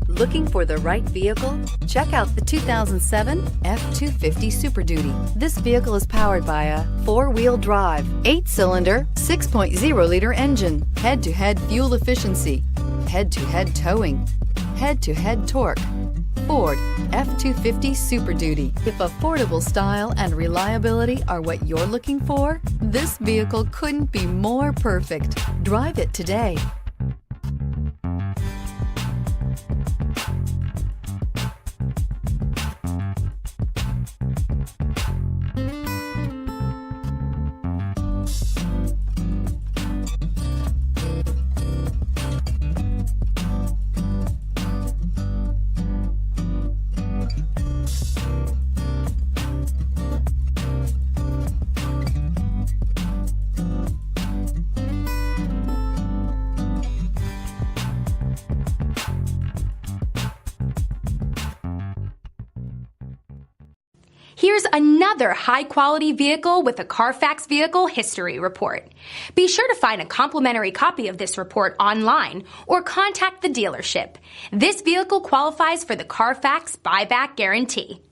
Looking for the right vehicle? Check out the 2007 F-250 Super Duty. This vehicle is powered by a 4-wheel drive, 8-cylinder, 6.0-liter engine, head-to-head fuel efficiency, head-to-head towing, head-to-head torque. Ford F-250 Super Duty. If affordable style and reliability are what you're looking for, this vehicle couldn't be more perfect. Drive it today. Here's another high-quality vehicle with a Carfax Vehicle History Report. Be sure to find a complimentary copy of this report online or contact the dealership. This vehicle qualifies for the Carfax Buyback Guarantee.